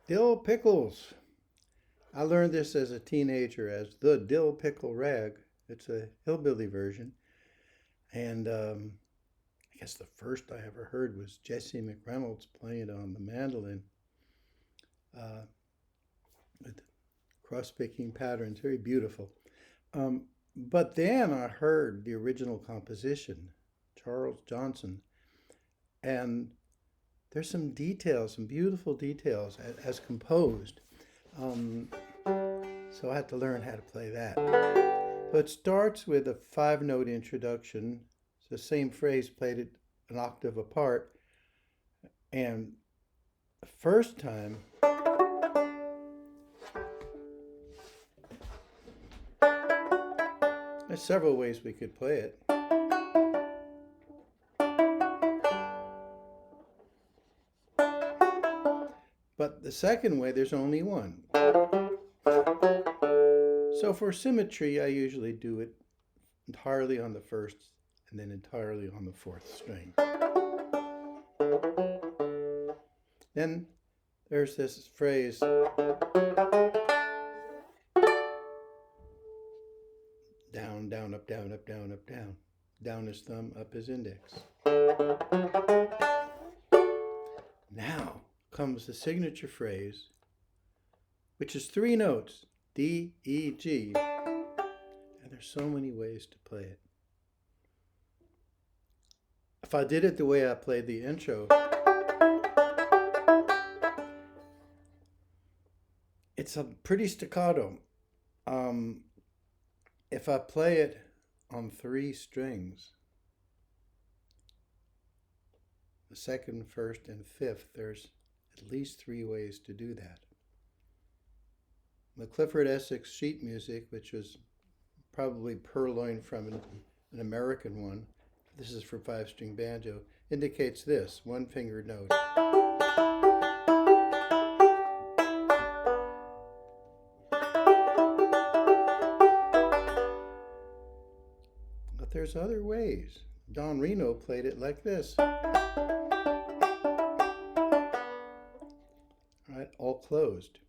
Dill Pickles. I learned this as a teenager as the Dill Pickle Rag. It's a hillbilly version. And I guess the first I ever heard was Jesse McReynolds playing it on the mandolin uh, with cross-picking patterns. Very beautiful. But then I heard the original composition, Charles Johnson, and there's some details, some beautiful details as composed. Um, so I had to learn how to play that. So it starts with a 5 note introduction. It's the same phrase played it an octave apart. And the first time, there's several ways we could play it. But the second way, there's only one. So for symmetry, I usually do it entirely on the first and then entirely on the fourth string. Then there's this phrase, down, down, up, down, up, down, up, down. Down is thumb, up is index. Now comes the signature phrase, which is 3 notes, D, E, G. And there's so many ways to play it. If I did it the way I played the intro, it's a pretty staccato. If I play it on 3 strings, the second, first, and fifth, there's at least 3 ways to do that. The Clifford Essex sheet music, which was probably purloined from an American one, this is for 5-string banjo, indicates this, 1-fingered note. But there's other ways. Don Reno played it like this. Right, all closed.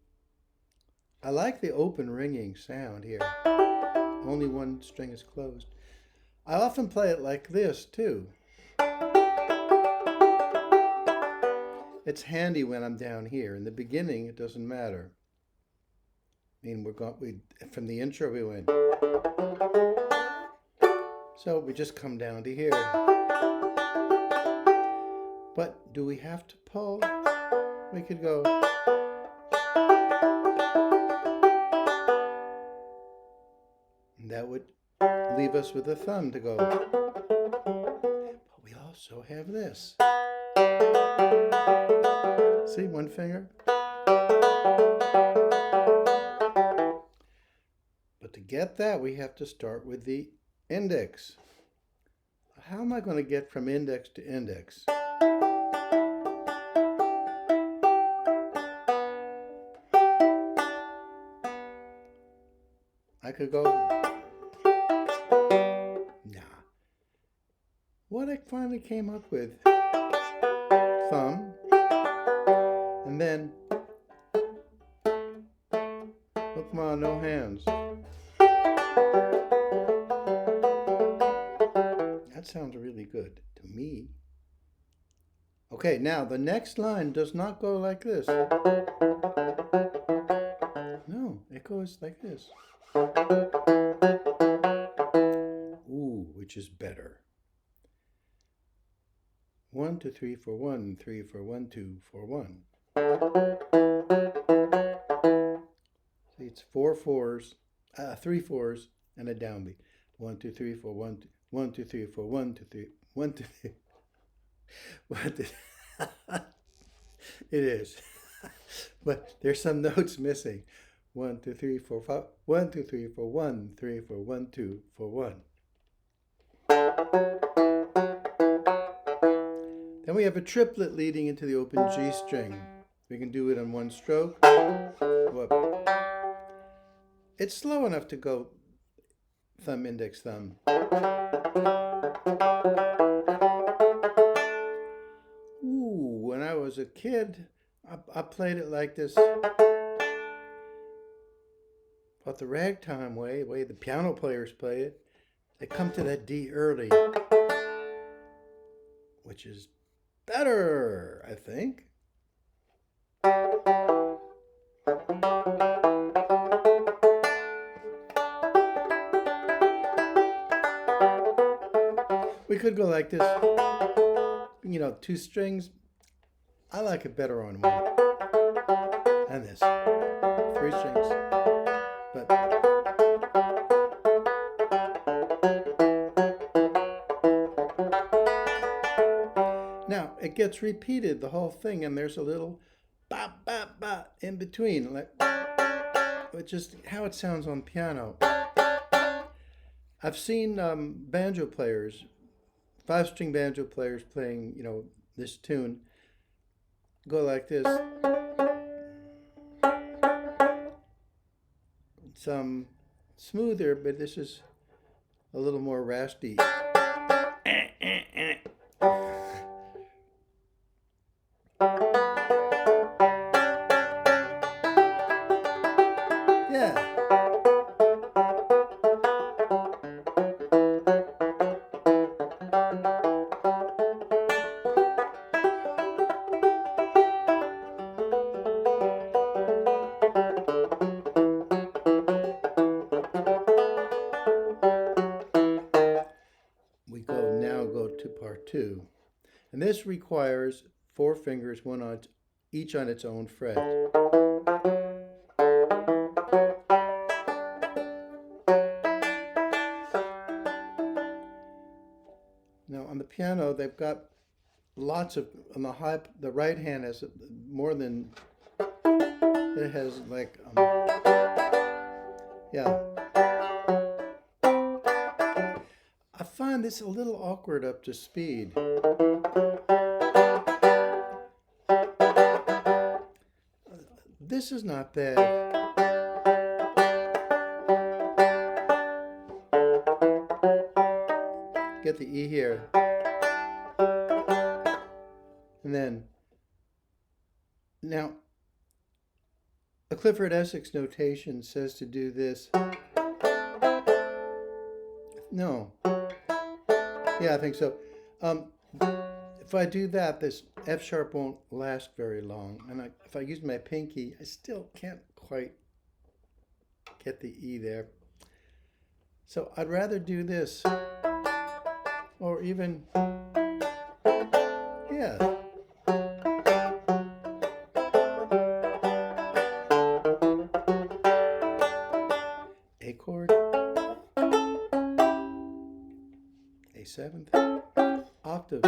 I like the open ringing sound here. Only 1 string is closed. I often play it like this too. It's handy when I'm down here. In the beginning, it doesn't matter. I mean, from the intro we went. So we just come down to here. But do we have to pull? We could go. And that would leave us with a thumb to go. But we also have this. See, 1 finger. But to get that, we have to start with the index. How am I going to get from index to index? I could go. Nah. What I finally came up with, thumb, and then, oh, come on, no hands. That sounds really good to me. Okay, now the next line does not go like this. No, it goes like this. Ooh, which is better. 1, 2, 3, 4, 1, 3, 4, 1, 2, 4, 1. See, it's 4 fours, 3 fours, and a downbeat. 1, 2, 3, 4, 1, 2, 1, 2, 3, 4, 1, 2, 3, 1, 2, 3. 1, 2, it is. But there's some notes missing. 1, 2, 3, 4, 5. 1, 2, 3, 4, 1, 3, 4, 1, 2, 4, 1. Then we have a triplet leading into the open G string. We can do it on 1 stroke. Whoop. It's slow enough to go thumb, index, thumb. Ooh, when I was a kid, I played it like this, but the ragtime way, the way the piano players play it, they come to that D early, which is better, I think. We could go like this, you know, 2 strings. I like it better on one. And this, 3 strings. But now it gets repeated, the whole thing, and there's a little bop, bop, bop in between, like, which is how it sounds on piano. I've seen banjo players, 5-string banjo players playing, you know, this tune, go like this. It's smoother, but this is a little more raspy. Yeah. We now go to part 2. And this requires 4 fingers, one on each on its own fret. Now on the piano, they've got lots of, on the right hand has more than, it has like, yeah. I find this a little awkward up to speed. This is not bad. Get the E here. And then, now, a Clifford Essex notation says to do this. No. Yeah, I think so. If I do that, this F sharp won't last very long. And if I use my pinky, I still can't quite get the E there. So I'd rather do this. Or even, yeah. A chord. A seventh. Octaves.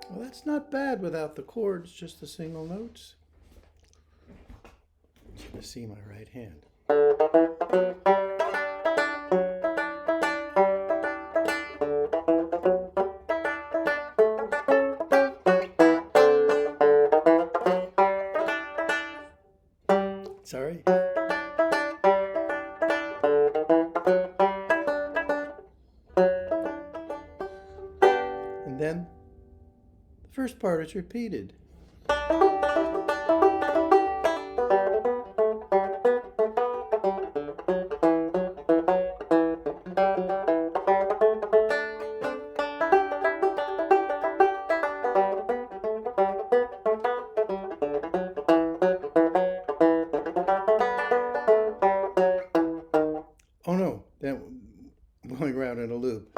Well, that's not bad without the chords, just the single notes. I'm going to see my right hand. Sorry. And then the first part is repeated. Oh no, I'm going around in a loop.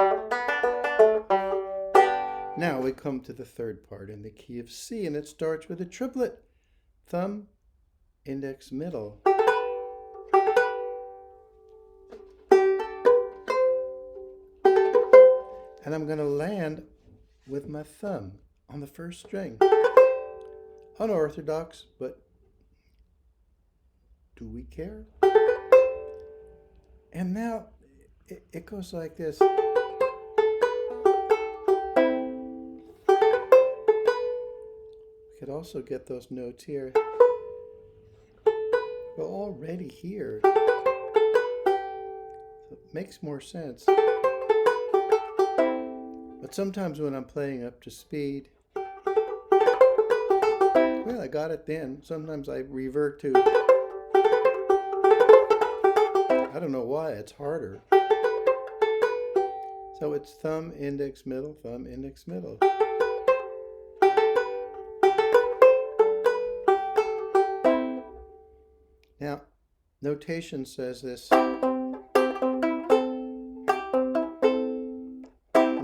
Now we come to the third part in the key of C, and it starts with a triplet. Thumb, index, middle. And I'm going to land with my thumb on the first string. Unorthodox, but do we care? And now it goes like this. We could also get those notes here. We're already here. So it makes more sense. But sometimes when I'm playing up to speed, well, I got it then. Sometimes I revert to, I don't know why, it's harder. So it's thumb, index, middle, thumb, index, middle. Now, notation says this.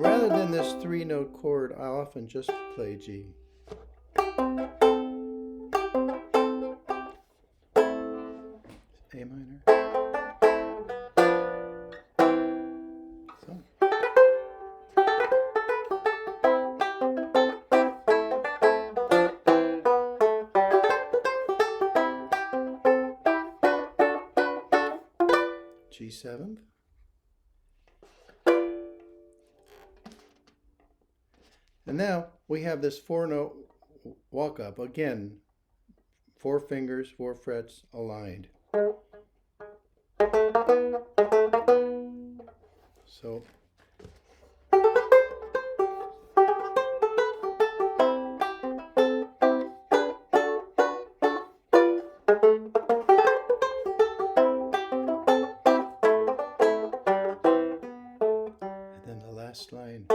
Rather than this 3-note chord, I often just play G. A minor. So. G7. And now we have this 4-note walk up. Again, 4 fingers, 4 frets aligned. So and then the last line.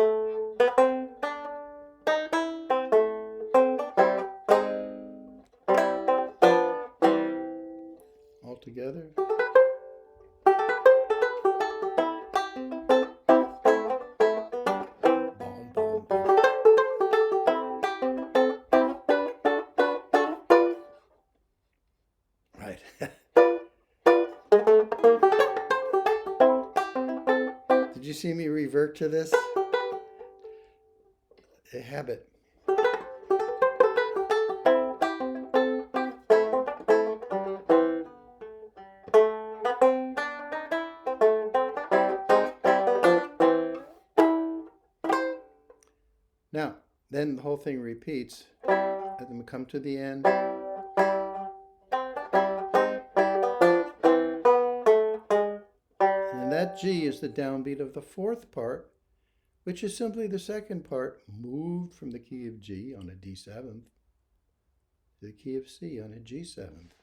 All together. Right. Did you see me revert to this? A habit. Now, then the whole thing repeats, and then we come to the end. And that G is the downbeat of the 4th part, which is simply the 2nd part moved from the key of G on a D7th to the key of C on a G7th.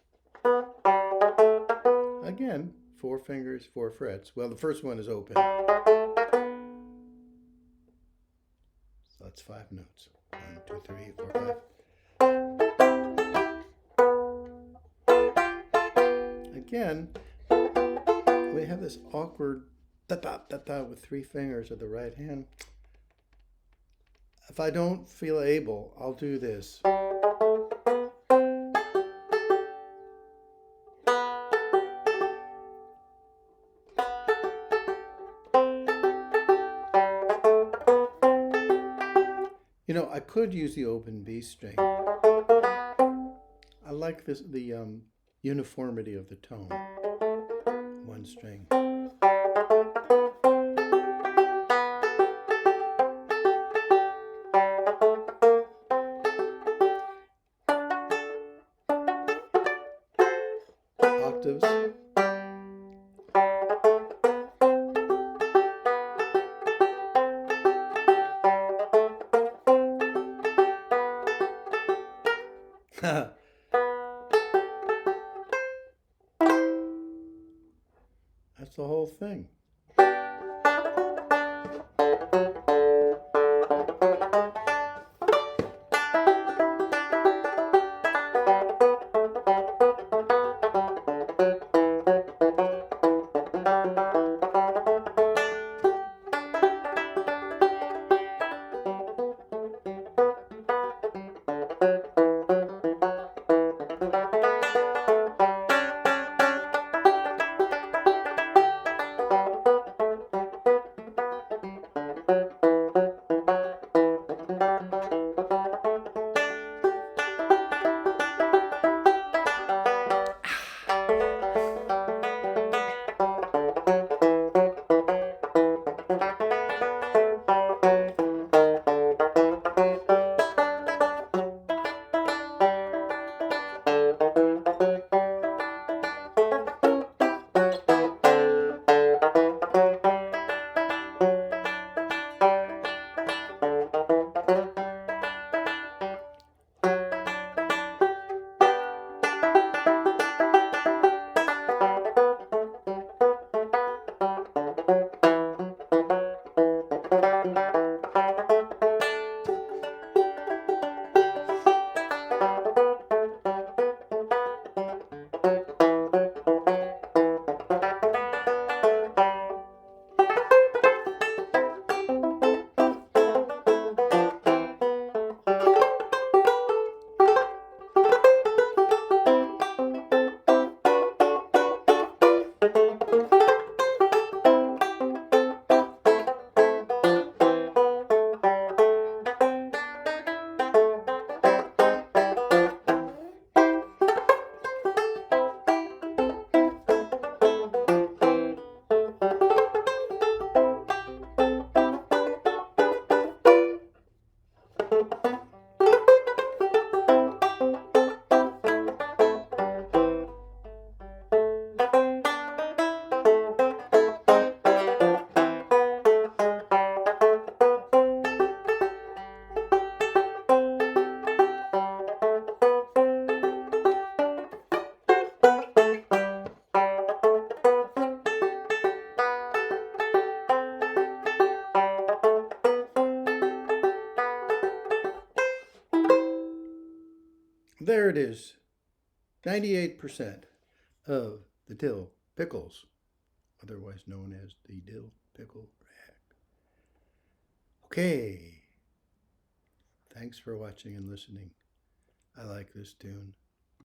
Again, 4 fingers, 4 frets. Well, the first one is open. So that's 5 notes. 1, 2, 3, 4, 5. Again, we have this awkward da-da-da-da with 3 fingers of the right hand. If I don't feel able, I'll do this. You know, I could use the open B string. I like this, the uniformity of the tone. 1 string. Octaves. That's the whole thing. it is. 98% of the dill pickles, otherwise known as the dill pickle rag. Okay. Thanks for watching and listening. I like this tune.